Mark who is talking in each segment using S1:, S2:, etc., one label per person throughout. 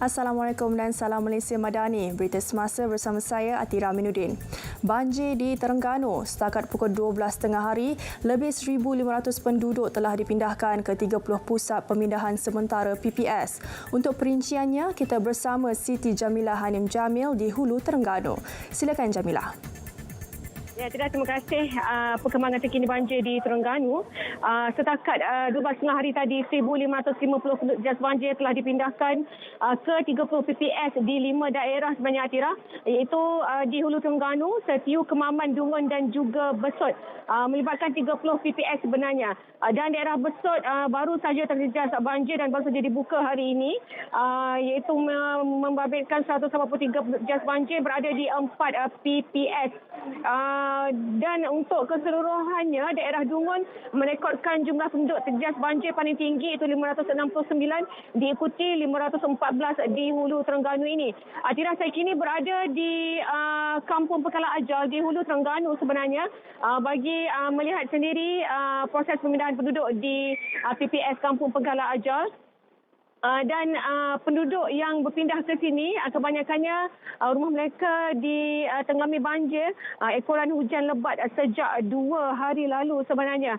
S1: Assalamualaikum dan salam Malaysia Madani. Berita semasa bersama saya Atira Aminuddin. Banjir di Terengganu. Setakat pukul 12.30 hari, lebih 1,500 penduduk telah dipindahkan ke 30 pusat pemindahan sementara PPS. Untuk perinciannya, kita bersama Siti Jamilah Hanim Jamil di Hulu Terengganu. Silakan Jamilah.
S2: Ya, terima kasih. Perkembangan terkini banjir di Terengganu. Setakat 12.30 hari tadi, 1,550 penduduk jas banjir telah dipindahkan ke 30 PPS di 5 daerah sebenarnya Atira, iaitu di Hulu Terengganu, Setiu, Kemaman, Dungun dan juga Besut. Melibatkan 30 PPS sebenarnya. Dan daerah Besut baru saja terjejas banjir dan baru saja dibuka hari ini, iaitu membabitkan 183 penduduk jas banjir berada di 4 PPS. Dan untuk keseluruhannya, daerah Dungun merekodkan jumlah penduduk terjejas banjir paling tinggi iaitu 569, diikuti 514 di Hulu Terengganu ini. Atira, saya kini berada di Kampung Pekala Ajal di Hulu Terengganu sebenarnya bagi melihat sendiri proses pemindahan penduduk di PPS Kampung Pekala Ajal. Dan penduduk yang berpindah ke sini, kebanyakannya rumah mereka ditenggelami banjir ekoran hujan lebat sejak 2 hari lalu sebenarnya.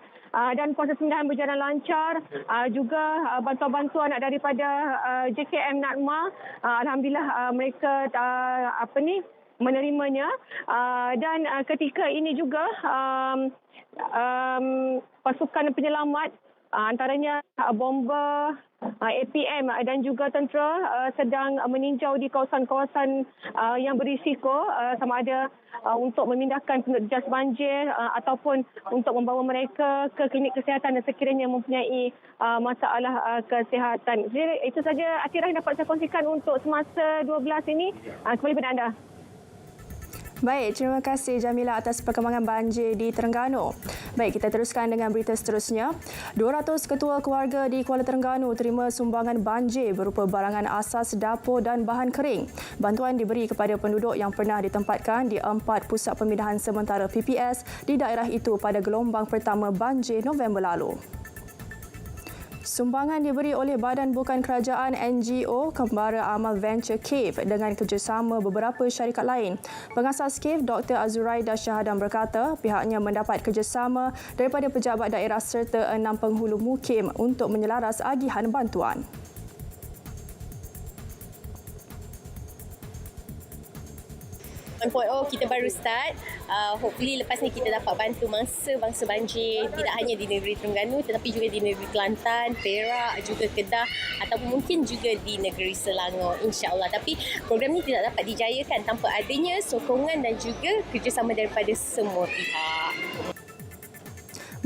S2: Dan proses pemindahan berjalan lancar, juga bantuan-bantuan daripada JKM NADMA, alhamdulillah mereka menerimanya. Dan ketika ini juga pasukan penyelamat antaranya bomba, APM dan juga tentera sedang meninjau di kawasan-kawasan yang berisiko, sama ada untuk memindahkan penduduk jas banjir ataupun untuk membawa mereka ke klinik kesihatan sekiranya mempunyai masalah kesihatan. Jadi, itu saja Atira yang dapat saya kongsikan untuk semasa 12 ini. Kembali kepada anda.
S1: Baik, terima kasih Jamilah atas perkembangan banjir di Terengganu. Baik, kita teruskan dengan berita seterusnya. 200 ketua keluarga di Kuala Terengganu terima sumbangan banjir berupa barangan asas dapur dan bahan kering. Bantuan diberi kepada penduduk yang pernah ditempatkan di 4 pusat pemindahan sementara PPS di daerah itu pada gelombang pertama banjir November lalu. Sumbangan diberi oleh Badan Bukan Kerajaan NGO Kembara Amal Venture Cave dengan kerjasama beberapa syarikat lain. Pengasas Cave, Dr. Azuraida Syahadam berkata pihaknya mendapat kerjasama daripada pejabat daerah serta 6 penghulu mukim untuk menyelaras agihan bantuan.
S3: Kita baru start. Hopefully lepas ni kita dapat bantu bangsa banjir tidak hanya di negeri Terengganu tetapi juga di negeri Kelantan, Perak, juga Kedah ataupun mungkin juga di negeri Selangor, insya-Allah. Tapi program ni tidak dapat dijayakan tanpa adanya sokongan dan juga kerjasama daripada semua pihak.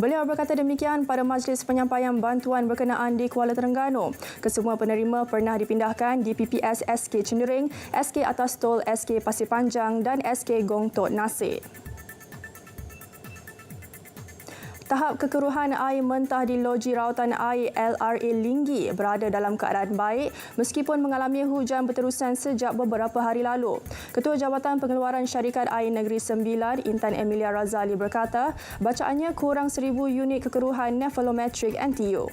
S1: Beliau berkata demikian pada majlis penyampaian bantuan berkenaan di Kuala Terengganu. Kesemua penerima pernah dipindahkan di PPS SK Cenderung, SK Atas Tol, SK Pasir Panjang dan SK Gong Tok Nasir. Tahap kekeruhan air mentah di loji rawatan air LRA Linggi berada dalam keadaan baik meskipun mengalami hujan berterusan sejak beberapa hari lalu. Ketua Jabatan Pengeluaran Syarikat Air Negeri Sembilan, Intan Emilia Razali berkata, bacaannya kurang 1,000 unit kekeruhan nephalometric NTU.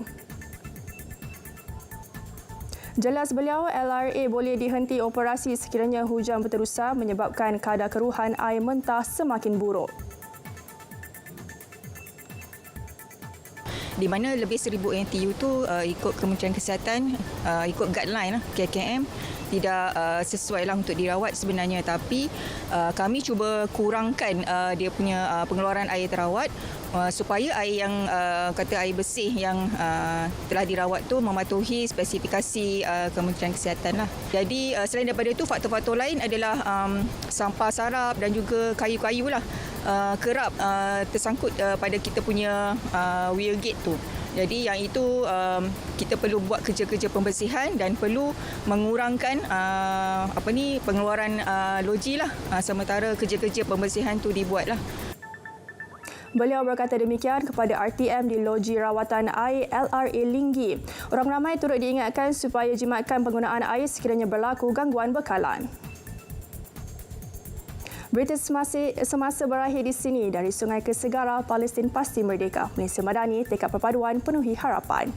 S1: Jelas beliau, LRA boleh dihenti operasi sekiranya hujan berterusan menyebabkan kadar keruhan air mentah semakin buruk.
S4: Di mana lebih 1,000 NTU tu ikut Kementerian Kesihatan, ikut guideline KKM, tidak sesuai lah untuk dirawat sebenarnya, tapi kami cuba kurangkan dia punya pengeluaran air terawat supaya air yang kata air bersih yang telah dirawat tu mematuhi spesifikasi Kementerian Kesihatan lah. Jadi selain daripada itu, faktor-faktor lain adalah sampah sarap dan juga kayu-kayu lah kerap tersangkut pada kita punya wheel gate tu. Jadi yang itu kita perlu buat kerja-kerja pembersihan dan perlu mengurangkan pengeluaran loji lah sementara kerja-kerja pembersihan tu dibuat lah.
S1: Beliau berkata demikian kepada RTM di loji rawatan air LRA Linggi. Orang ramai turut diingatkan supaya jimatkan penggunaan air sekiranya berlaku gangguan bekalan. Berita semasa berakhir di sini dari Sungai ke Segara, Palestin pasti merdeka. Malaysia Madani, tekad perpaduan penuhi harapan.